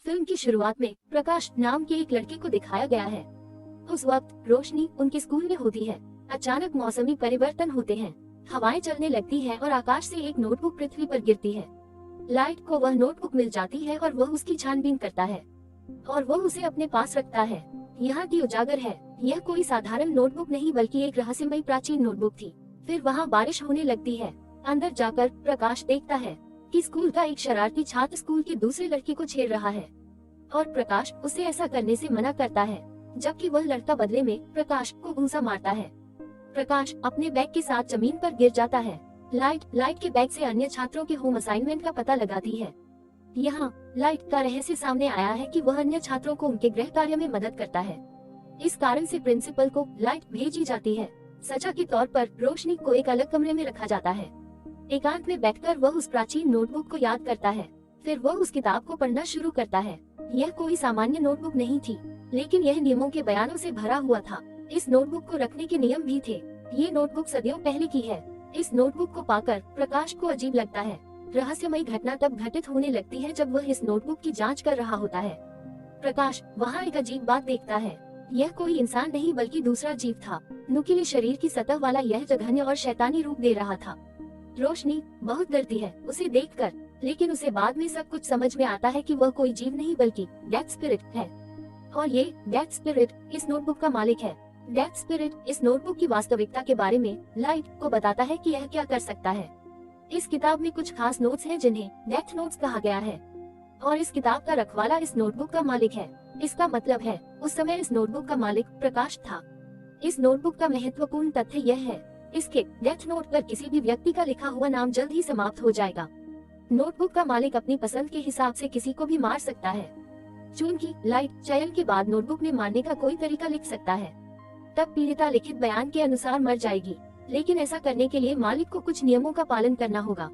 Film की शुरुआत में प्रकाश नाम के एक लड़के को दिखाया गया है। उस वक्त रोशनी उनके स्कूल में होती है। अचानक मौसमी परिवर्तन होते हैं, हवाएं चलने लगती हैं और आकाश से एक नोटबुक पृथ्वी पर गिरती है। लाइट को वह नोटबुक मिल जाती है और वह उसकी छानबीन करता है और वह उसे अपने पास रखता है। यहाँ की उजागर है, यह कोई साधारण नोटबुक नहीं बल्कि एक रहस्यमयी प्राचीन नोटबुक थी। फिर वहाँ बारिश होने लगती है। अंदर जाकर प्रकाश देखता है कि स्कूल का एक शरारती छात्र स्कूल के दूसरे लड़के को छेड़ रहा है और प्रकाश उसे ऐसा करने से मना करता है, जबकि वह लड़का बदले में प्रकाश को घूंसा मारता है। प्रकाश अपने बैग के साथ जमीन पर गिर जाता है। लाइट के बैग से अन्य छात्रों के होम असाइनमेंट का पता लगाती है। यहाँ लाइट का रहस्य सामने आया है कि वह अन्य छात्रों को उनके गृह कार्य में मदद करता है। इस कारण से प्रिंसिपल को लाइट भेजी जाती है। सजा के तौर पर रोशनी को एक अलग कमरे में रखा जाता है। एकांत में बैठकर वह उस प्राचीन नोटबुक को याद करता है। फिर वह उस किताब को पढ़ना शुरू करता है। यह कोई सामान्य नोटबुक नहीं थी, लेकिन यह नियमों के बयानों से भरा हुआ था। इस नोटबुक को रखने के नियम भी थे। ये नोटबुक सदियों पहले की है। इस नोटबुक को पाकर प्रकाश को अजीब लगता है। रहस्यमयी घटना तब घटित होने लगती है जब वह इस नोटबुक की जांच कर रहा होता है। प्रकाश वहाँ एक अजीब बात देखता है। यह कोई इंसान नहीं बल्कि दूसरा जीव था। नुकीले शरीर की सतह वाला यह जघन्य और शैतानी रूप दे रहा था। रोशनी बहुत डरती है उसे देखकर, लेकिन उसे बाद में सब कुछ समझ में आता है कि वह कोई जीव नहीं बल्कि डेथ स्पिरिट है और ये डेथ स्पिरिट इस नोटबुक का मालिक है। डेथ स्पिरिट इस नोटबुक की वास्तविकता के बारे में लाइट को बताता है कि यह क्या कर सकता है। इस किताब में कुछ खास नोट्स हैं जिन्हें डेथ नोट्स कहा गया है और इस किताब का रखवाला इस नोटबुक का मालिक है। इसका मतलब है उस समय इस नोटबुक का मालिक प्रकाश था। इस नोटबुक का महत्वपूर्ण तथ्य यह है, इसके डेथ नोट पर किसी भी व्यक्ति का लिखा हुआ नाम जल्द ही समाप्त हो जाएगा। नोटबुक का मालिक अपनी पसंद के हिसाब से किसी को भी मार सकता है। चूंकि लाइट चयन के बाद नोटबुक में मारने का कोई तरीका लिख सकता है, तब पीड़िता लिखित बयान के अनुसार मर जाएगी, लेकिन ऐसा करने के लिए मालिक को कुछ नियमों का पालन करना होगा।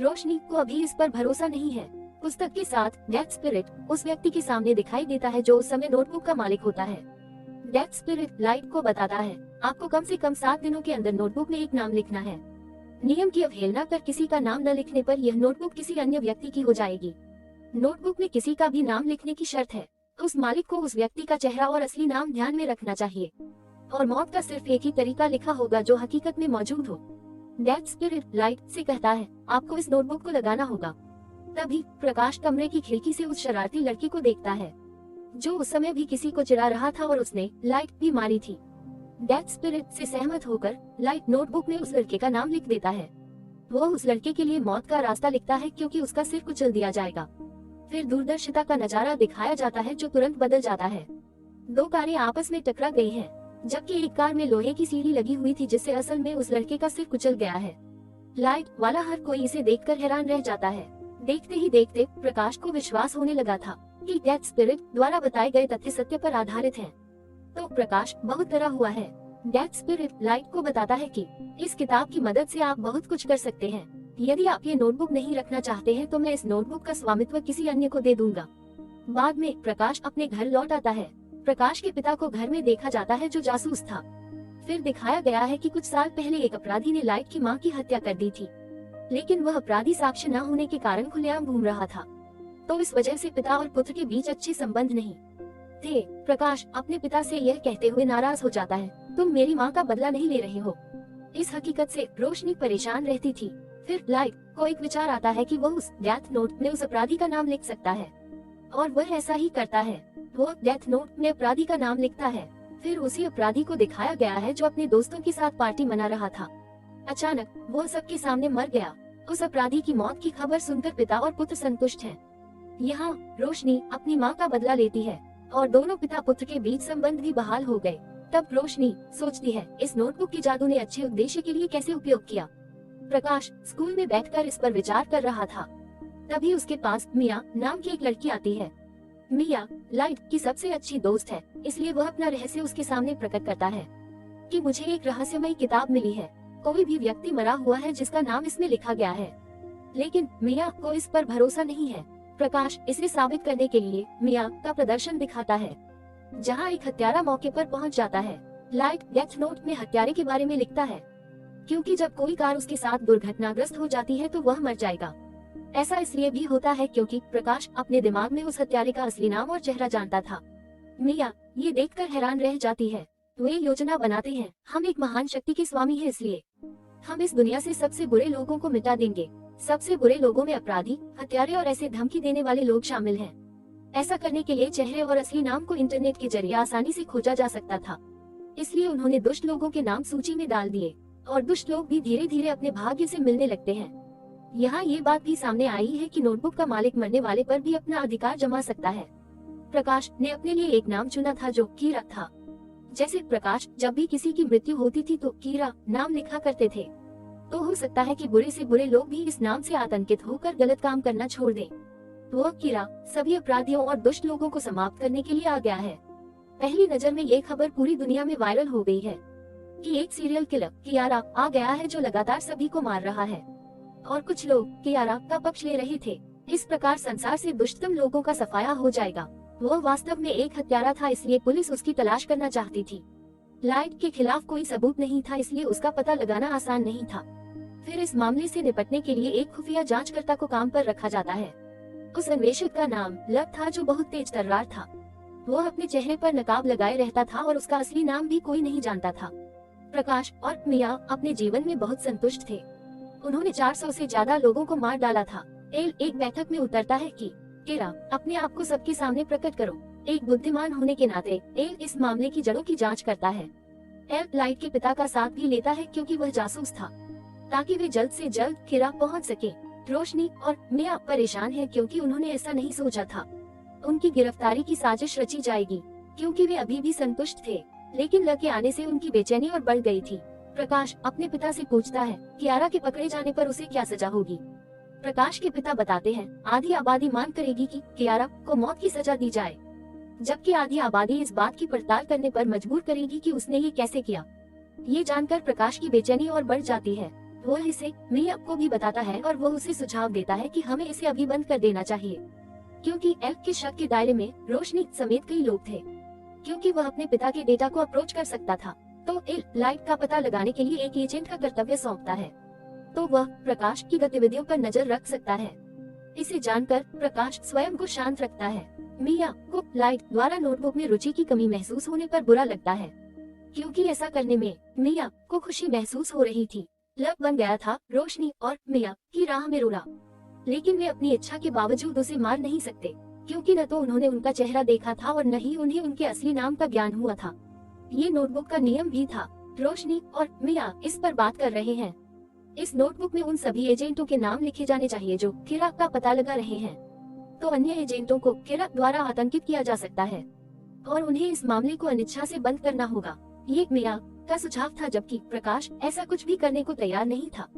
रोशनी को अभी इस पर भरोसा नहीं है। पुस्तक के साथ डेथ स्पिरिट उस व्यक्ति के सामने दिखाई देता है जो उस समय नोटबुक का मालिक होता है। डेथ स्पिरिट लाइट को बताता है, आपको कम से कम 7 दिनों के अंदर नोटबुक में एक नाम लिखना है। नियम की अवहेलना कर किसी का नाम न लिखने पर यह नोटबुक किसी अन्य व्यक्ति की हो जाएगी। नोटबुक में किसी का भी नाम लिखने की शर्त है, उस मालिक को उस व्यक्ति का चेहरा और असली नाम ध्यान में रखना चाहिए और मौत का सिर्फ एक ही तरीका लिखा होगा जो हकीकत में मौजूद हो। डेथ स्पिरिट लाइट से कहता है, आपको इस नोटबुक को लगाना होगा। तभी प्रकाश कमरे की खिड़की से उस शरारती लड़की को देखता है जो उस समय भी किसी को चिढ़ा रहा था और उसने लाइट भी मारी थी। डेथ स्पिरिट से सहमत होकर लाइट नोटबुक में उस लड़के का नाम लिख देता है। वो उस लड़के के लिए मौत का रास्ता लिखता है क्योंकि उसका सिर कुचल दिया जाएगा। फिर दूरदर्शिता का नजारा दिखाया जाता है जो तुरंत बदल जाता है। 2 कारें आपस में टकरा गई हैं, जबकि एक कार में लोहे की सीढ़ी लगी हुई थी जिससे असल में उस लड़के का सिर कुचल गया है। लाइट वाला हर कोई इसे देखकर हैरान रह जाता है। देखते ही देखते प्रकाश को विश्वास होने लगा था कि डेथ स्पिरिट द्वारा बताए गए तथ्य सत्य पर आधारित हैं। तो प्रकाश बहुत डरा हुआ है। डेथ स्पिरिट लाइट को बताता है कि इस किताब की मदद से आप बहुत कुछ कर सकते हैं। यदि आप ये नोटबुक नहीं रखना चाहते हैं तो मैं इस नोटबुक का स्वामित्व किसी अन्य को दे दूंगा। बाद में प्रकाश अपने घर लौट आता है। प्रकाश के पिता को घर में देखा जाता है जो जासूस था। फिर दिखाया गया है कि कुछ साल पहले एक अपराधी ने लाइट की मां की हत्या कर दी थी, लेकिन वह अपराधी साक्ष्य न होने के कारण खुलेआम घूम रहा था, तो इस वजह से पिता और पुत्र के बीच अच्छे संबंध नहीं थे। प्रकाश अपने पिता से यह कहते हुए नाराज हो जाता है, तुम मेरी माँ का बदला नहीं ले रहे हो। इस हकीकत से रोशनी परेशान रहती थी। फिर लाइट को एक विचार आता है कि वह उस डेथ नोट में उस अपराधी का नाम लिख सकता है और वह ऐसा ही करता है। वो डेथ नोट में अपराधी का नाम लिखता है। फिर उसी अपराधी को दिखाया गया है जो अपने दोस्तों के साथ पार्टी मना रहा था। अचानक वो सबके सामने मर गया। उस अपराधी की मौत की खबर सुनकर पिता और पुत्र संतुष्ट हैं। यहाँ रोशनी अपनी माँ का बदला लेती है और दोनों पिता पुत्र के बीच संबंध भी बहाल हो गए। तब रोशनी सोचती है, इस नोटबुक की जादू ने अच्छे उद्देश्य के लिए कैसे उपयोग किया। प्रकाश स्कूल में बैठकर इस पर विचार कर रहा था। तभी उसके पास मिया नाम की एक लड़की आती है। मिया लाइट की सबसे अच्छी दोस्त है, इसलिए वह अपना रहस्य उसके सामने प्रकट करता है कि मुझे एक रहस्यमयी किताब मिली है। कोई भी व्यक्ति मरा हुआ है जिसका नाम इसमें लिखा गया है, लेकिन मिया को इस पर भरोसा नहीं है। प्रकाश इसे साबित करने के लिए मिया का प्रदर्शन दिखाता है, जहाँ एक हत्यारा मौके पर पहुँच जाता है। लाइट डेथ नोट में हत्यारे के बारे में लिखता है, क्योंकि जब कोई कार उसके साथ दुर्घटनाग्रस्त हो जाती है तो वह मर जाएगा। ऐसा इसलिए भी होता है क्योंकि प्रकाश अपने दिमाग में उस हत्यारे का असली नाम और चेहरा जानता था। मिया ये देखकर हैरान रह जाती है। वे योजना बनाते हैं, हम एक महान शक्ति के स्वामी हैं, इसलिए हम इस दुनिया से सबसे बुरे लोगों को मिटा देंगे। सबसे बुरे लोगों में अपराधी, हत्यारे और ऐसे धमकी देने वाले लोग शामिल हैं। ऐसा करने के लिए चेहरे और असली नाम को इंटरनेट के जरिए आसानी से खोजा जा सकता था। इसलिए उन्होंने दुष्ट लोगों के नाम सूची में डाल दिए और दुष्ट लोग भी धीरे धीरे अपने भाग्य से मिलने लगते हैं। यहाँ ये बात भी सामने आई है कि नोटबुक का मालिक मरने वाले पर भी अपना अधिकार जमा सकता है। प्रकाश ने अपने लिए एक नाम चुना था जो कीरा था। जैसे प्रकाश जब भी किसी की मृत्यु होती थी तो कीरा नाम लिखा करते थे। तो हो सकता है कि बुरे से बुरे लोग भी इस नाम से आतंकित होकर गलत काम करना छोड़ दें। तो अब कीरा सभी अपराधियों और दुष्ट लोगों को समाप्त करने के लिए आ गया है। पहली नजर में ये खबर पूरी दुनिया में वायरल हो गई है कि एक सीरियल किलर कियारा आ गया है जो लगातार सभी को मार रहा है, और कुछ लोग कियारा का पक्ष ले रहे थे। इस प्रकार संसार से दुष्टतम लोगों का सफाया हो जाएगा। वह वास्तव में एक हत्यारा था, इसलिए पुलिस उसकी तलाश करना चाहती थी। लाइट के खिलाफ कोई सबूत नहीं था, इसलिए उसका पता लगाना आसान नहीं था। फिर इस मामले से निपटने के लिए एक खुफिया जांचकर्ता को काम पर रखा जाता है। उस अन्वेषक का नाम लव था जो बहुत तेज तर्रार था। वह अपने चेहरे पर नकाब लगाए रहता था और उसका असली नाम भी कोई नहीं जानता था। प्रकाश और मिया अपने जीवन में बहुत संतुष्ट थे। उन्होंने 400 से ज्यादा लोगों को मार डाला था। एल एक बैठक में उतरता है कि कीरा अपने आप को सबके सामने प्रकट करो। एक बुद्धिमान होने के नाते एल इस मामले की जड़ों की जांच करता है। एल लाइट के पिता का साथ भी लेता है क्योंकि वह जासूस था, ताकि वे जल्द से जल्द कीरा पहुंच सके। रोशनी और मिया परेशान है क्योंकि उन्होंने ऐसा नहीं सोचा था। उनकी गिरफ्तारी की साजिश रची जाएगी क्योंकि वे अभी भी संतुष्ट थे, लेकिन लव के आने से उनकी बेचैनी और बढ़ गई थी। प्रकाश अपने पिता से पूछता है कियारा के पकड़े जाने पर उसे क्या सजा होगी। प्रकाश के पिता बताते हैं आधी आबादी मांग करेगी कि कियारा को मौत की सजा दी जाए, जबकि आधी आबादी इस बात की पड़ताल करने पर मजबूर करेगी कि उसने ये कैसे किया। ये जानकर प्रकाश की बेचैनी और बढ़ जाती है। वह इसे मिया को भी बताता है और वह उसे सुझाव देता है कि हमें इसे अभी बंद कर देना चाहिए, क्योंकि एल्फ के शक के दायरे में रोशनी समेत कई लोग थे। क्योंकि वह अपने पिता के डेटा को अप्रोच कर सकता था, तो एल लाइट का पता लगाने के लिए एक एजेंट का कर्तव्य सौंपता है, तो वह प्रकाश की गतिविधियों पर नजर रख सकता है। इसे जानकर प्रकाश स्वयं को शांत रखता है। मिया को लाइट द्वारा नोटबुक में रुचि की कमी महसूस होने पर बुरा लगता है, क्योंकि ऐसा करने में मिया को खुशी महसूस हो रही थी। लव बन गया था रोशनी और मिया की राह में रुला, लेकिन वे अपनी इच्छा के बावजूद उसे मार नहीं सकते, क्योंकि न तो उन्होंने उनका चेहरा देखा था और न ही उन्हें उनके असली नाम का ज्ञान हुआ था। ये नोटबुक का नियम भी था। रोशनी और मिया इस पर बात कर रहे हैं। इस नोटबुक में उन सभी एजेंटों के नाम लिखे जाने चाहिए जो कीरा का पता लगा रहे हैं, तो अन्य एजेंटों को कीरा द्वारा आतंकित किया जा सकता है और उन्हें इस मामले को अनिच्छा से बंद करना होगा। ये मिया का सुझाव था, जबकि प्रकाश ऐसा कुछ भी करने को तैयार नहीं था,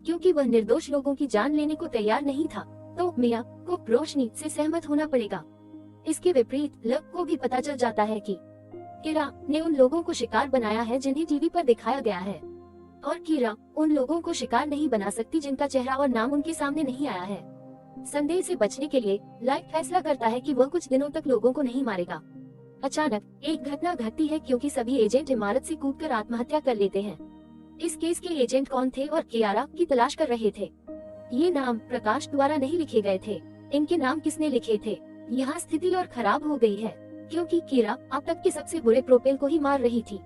क्योंकि वह निर्दोष लोगों की जान लेने को तैयार नहीं था। तो मिया को रोशनी से सहमत होना पड़ेगा। इसके विपरीत लव को भी पता चल जाता है कि कीरा ने उन लोगों को शिकार बनाया है जिन्हें टीवी पर दिखाया गया है, और कीरा उन लोगों को शिकार नहीं बना सकती जिनका चेहरा और नाम उनके सामने नहीं आया है। संदेह से बचने के लिए लाइट फैसला करता है कि वह कुछ दिनों तक लोगों को नहीं मारेगा। अचानक एक घटना घटती है क्योंकि सभी एजेंट इमारत से कूदकर आत्महत्या कर लेते हैं। इस केस के एजेंट कौन थे और कियारा की तलाश कर रहे थे। ये नाम प्रकाश द्वारा नहीं लिखे गए थे। इनके नाम किसने लिखे थे? यहाँ स्थिति और खराब हो गई है, क्योंकि कीरा अब तक के सबसे बुरे प्रोपेल को ही मार रही थी।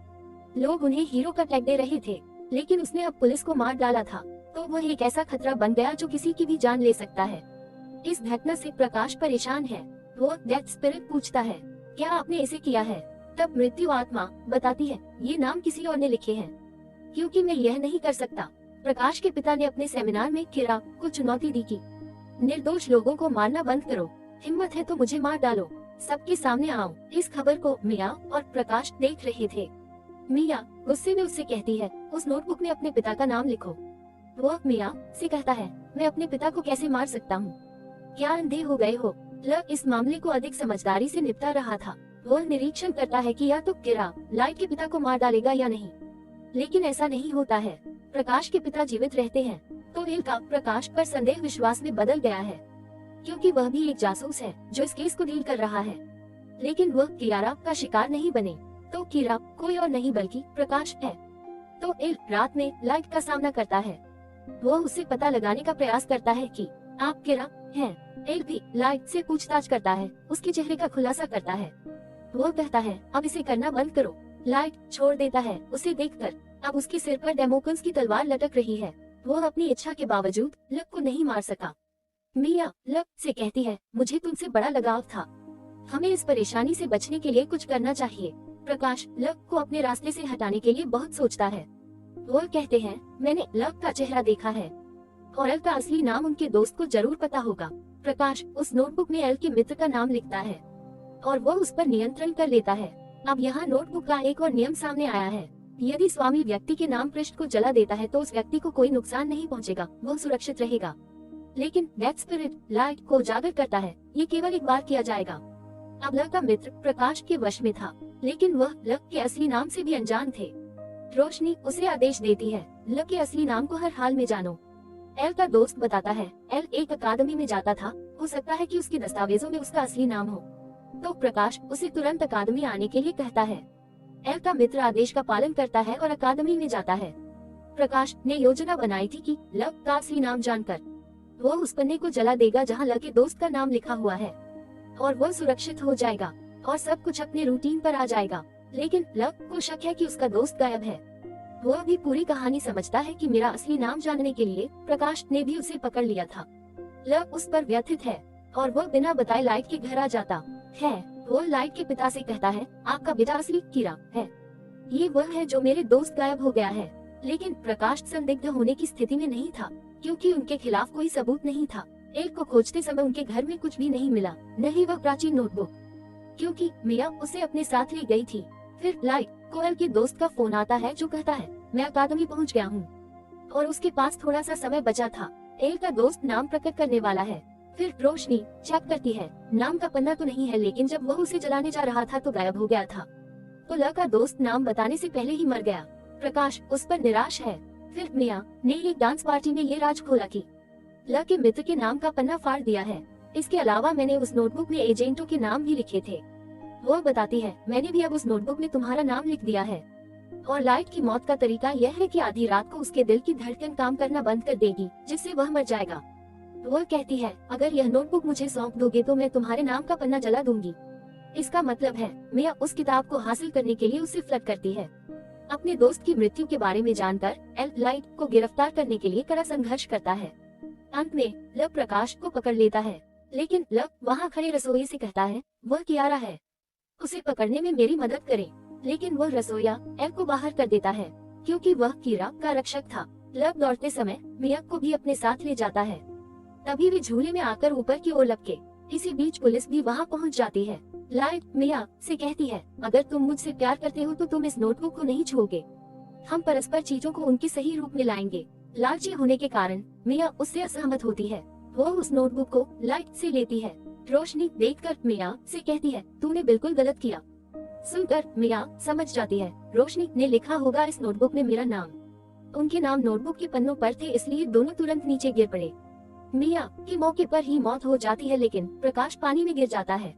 लोग उन्हें हीरो का टैग दे रहे थे, लेकिन उसने अब पुलिस को मार डाला था, तो वह एक ऐसा खतरा बन गया जो किसी की भी जान ले सकता है। इस घटना से प्रकाश परेशान है। वो डेथ स्पिरिट पूछता है, क्या आपने इसे किया है? तब मृत्यु आत्मा बताती है, ये नाम किसी और ने लिखे हैं, क्योंकि मैं यह नहीं कर सकता। प्रकाश के पिता ने अपने सेमिनार में कीरा को चुनौती दी कि निर्दोष लोगों को मारना बंद करो, हिम्मत है तो मुझे मार डालो, सबके सामने आओ। इस खबर को मिया और प्रकाश देख रहे थे। मिया गुस्से में उससे कहती है, उस नोटबुक में अपने पिता का नाम लिखो। वो मिया से कहता है, मैं अपने पिता को कैसे मार सकता हूँ? क्या अंधे हो गए हो? लव इस मामले को अधिक समझदारी से निपटा रहा था। वह निरीक्षण करता है कि या तो कीरा लाइट के पिता को मार डालेगा या नहीं, लेकिन ऐसा नहीं होता है। प्रकाश के पिता जीवित रहते हैं, तो एल का प्रकाश पर संदेह विश्वास में बदल गया है, क्योंकि वह भी एक जासूस है जो इस केस को डील कर रहा है। लेकिन वह कियारा का शिकार नहीं बने, तो कीरा कोई और नहीं बल्कि प्रकाश है। तो एल रात में लाइट का सामना करता है। वह उससे पता लगाने का प्रयास करता है कि आप गिरा है? एल भी लाइट से पूछताछ करता है, उसके चेहरे का खुलासा करता है। वो कहता है अब इसे करना बंद करो। लाइट छोड़ देता है उसे देखकर। अब उसके सिर पर डेमोक्लेस की तलवार लटक रही है। वो अपनी इच्छा के बावजूद लक को नहीं मार सका। मिया लक से कहती है, मुझे तुमसे बड़ा लगाव था, हमें इस परेशानी से बचने के लिए कुछ करना चाहिए। प्रकाश लक को अपने रास्ते से हटाने के लिए बहुत सोचता है। वो कहते हैं, मैंने लक का चेहरा देखा है और एल का असली नाम उनके दोस्त को जरूर पता होगा। प्रकाश उस नोटबुक में एल के मित्र का नाम लिखता है और वो उस पर नियंत्रण कर लेता है। अब यहाँ नोटबुक का एक और नियम सामने आया है। यदि स्वामी व्यक्ति के नाम पृष्ठ को जला देता है तो उस व्यक्ति को कोई नुकसान नहीं पहुँचेगा, वो सुरक्षित रहेगा। लेकिन डेथ स्पिरिट लाइट को उजागर करता है, ये केवल एक बार किया जाएगा। अब लक का मित्र प्रकाश के वश में था, लेकिन वह लक के असली नाम से भी अनजान थे। रोशनी उसे आदेश देती है, लक के असली नाम को हर हाल में जानो। एल का दोस्त बताता है, एल एक अकादमी में जाता था, हो सकता है कि उसके दस्तावेजों में उसका असली नाम हो। तो प्रकाश उसे तुरंत अकादमी आने के लिए कहता है। एल का मित्र आदेश का पालन करता है और अकादमी में जाता है। प्रकाश ने योजना बनाई थी कि लक का असली नाम जानकर वो उस पन्ने को जला देगा जहां लक के दोस्त का नाम लिखा हुआ है और वो सुरक्षित हो जाएगा और सब कुछ अपने रूटीन पर आ जाएगा। लेकिन लक को शक है कि उसका दोस्त गायब है। वो भी पूरी कहानी समझता है कि मेरा असली नाम जानने के लिए प्रकाश ने भी उसे पकड़ लिया था। लक उस पर व्यथित है और वो बिना बताए लाइट के घर आ जाता है। वो लाइट के पिता से कहता है, आपका बेटा असली कीरा है, ये वह है जो मेरे दोस्त गायब हो गया है। लेकिन प्रकाश संदिग्ध होने की स्थिति में नहीं था क्योंकि उनके खिलाफ कोई सबूत नहीं था। एल को खोजते समय उनके घर में कुछ भी नहीं मिला, नहीं वह प्राचीन नोटबुक, क्योंकि मिया उसे अपने साथ ले गई थी। फिर लाइट को एल के दोस्त का फोन आता है जो कहता है, मैं अकादमी पहुंच गया हूँ और उसके पास थोड़ा सा समय बचा था। एल का दोस्त नाम प्रकट करने वाला है। फिर रोशनी चेक करती है, नाम का पन्ना तो नहीं है, लेकिन जब वह उसे जलाने जा रहा था तो गायब हो गया था। तो लक का दोस्त नाम बताने से पहले ही मर गया। प्रकाश उस पर निराश है। फिर मिया ने एक डांस पार्टी में ये राज खोला कि लक के मित्र के नाम का पन्ना फाड़ दिया है। इसके अलावा मैंने उस नोटबुक में एजेंटों के नाम भी लिखे थे। वो बताती है, मैंने भी अब उस नोटबुक में तुम्हारा नाम लिख दिया है। और लाइट की मौत का तरीका यह है कि आधी रात को उसके दिल की धड़कन काम करना बंद कर देगी, जिससे वह मर जाएगा। वो कहती है, अगर यह नोटबुक मुझे सौंप दोगे तो मैं तुम्हारे नाम का पन्ना जला दूंगी। इसका मतलब है मिया उस किताब को हासिल करने के लिए उसे फ्लड करती है। अपने दोस्त की मृत्यु के बारे में जानकर एल लाइट को गिरफ्तार करने के लिए कड़ा संघर्ष करता है। अंत में लक प्रकाश को पकड़ लेता है, लेकिन लक वहाँ खड़े रसोई से कहता है, वह कियारा है, उसे पकड़ने में मेरी मदद करे। लेकिन वह रसोईया एल को बाहर कर देता है क्योंकि वह कीरा का रक्षक था। लक दौड़ते समय मिया को भी अपने साथ ले जाता है। तभी वे झूले में आकर ऊपर की ओर लपके। इसी बीच पुलिस भी वहाँ पहुँच जाती है। लाइट मिया से कहती है, अगर तुम मुझसे प्यार करते हो तो तुम इस नोटबुक को नहीं छूओगे। हम परस्पर चीजों को उनके सही रूप में लाएंगे। लालची होने के कारण मिया उससे असहमत होती है। वो उस नोटबुक को लाइट से लेती है। रोशनी देखकर मिया से कहती है, तूने बिल्कुल गलत किया। सुनकर मिया समझ जाती है, रोशनी ने लिखा होगा इस नोटबुक में मेरा नाम। उनके नाम नोटबुक के पन्नों पर थे, इसलिए दोनों तुरंत नीचे गिर पड़े। मिया की मौके पर ही मौत हो जाती है, लेकिन प्रकाश पानी में गिर जाता है।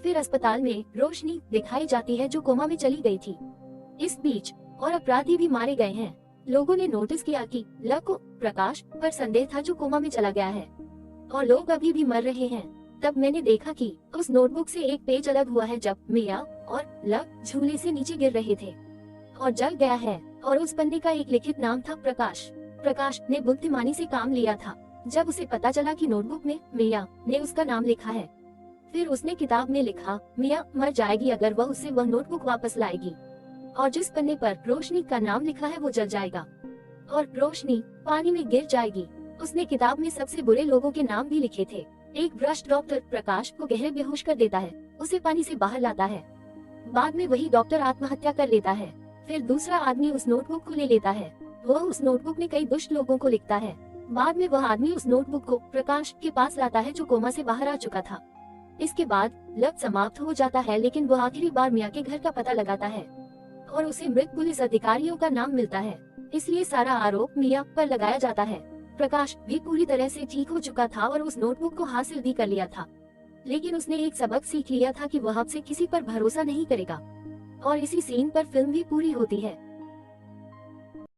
फिर अस्पताल में रोशनी दिखाई जाती है जो कोमा में चली गई थी। इस बीच और अपराधी भी मारे गए हैं। लोगों ने नोटिस किया कि लक को प्रकाश पर संदेह था जो कोमा में चला गया है और लोग अभी भी मर रहे हैं। तब मैंने देखा कि उस नोटबुक से एक पेज अलग हुआ है जब मिया और लक झूले से नीचे गिर रहे थे और जल गया है, और उस पन्ने का एक लिखित नाम था प्रकाश। प्रकाश ने बुद्धिमानी से काम लिया था जब उसे पता चला कि नोटबुक में मिया ने उसका नाम लिखा है। फिर उसने किताब में लिखा, मिया मर जाएगी अगर वह उसे वह नोटबुक वापस लाएगी, और जिस पन्ने पर रोशनी का नाम लिखा है वो जल जाएगा और रोशनी पानी में गिर जाएगी। उसने किताब में सबसे बुरे लोगों के नाम भी लिखे थे। एक भ्रष्ट डॉक्टर प्रकाश को गहरे बेहोश कर देता है, उसे पानी से बाहर लाता है। बाद में वही डॉक्टर आत्महत्या कर लेता है। फिर दूसरा आदमी उस नोटबुक को ले लेता है। वह उस नोटबुक में कई दुष्ट लोगों को लिखता है। बाद में वह आदमी उस नोटबुक को प्रकाश के पास लाता है जो कोमा से बाहर आ चुका था। इसके बाद लक समाप्त हो जाता है, लेकिन वह आखिरी बार मिया के घर का पता लगाता है और उसे मृत पुलिस अधिकारियों का नाम मिलता है, इसलिए सारा आरोप मिया पर लगाया जाता है। प्रकाश भी पूरी तरह से ठीक हो चुका था और उस नोटबुक को हासिल भी कर लिया था, लेकिन उसने एक सबक सीख लिया था कि वह अब से किसी पर भरोसा नहीं करेगा। और इसी सीन पर फिल्म भी पूरी होती है।